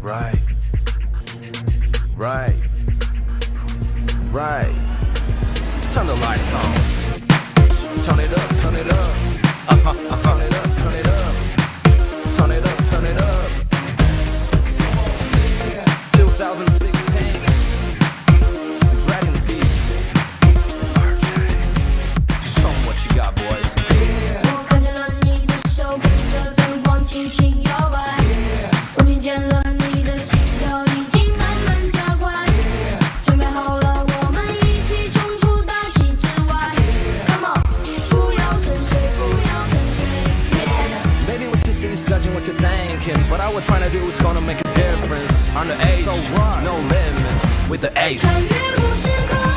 Right. Right. Right. Turn the lights on. Turn it up, turn it up. Turn it up, turn it up. Turn it up, turn it up. 2016. Dragon Peace. Show 'em what you got, boys. 我看见了你的手跟着灯光轻轻摇摆，我听见了你的心跳已经慢慢加快，准备好了，我们一起冲出大气之外。Come on， 不要沉睡，不要沉睡。Yeah. Maybe what you see is judging what you're thinking, but all we're trying to do is gonna make a difference. Underage, so what? No limits with the ace. 穿越不时空。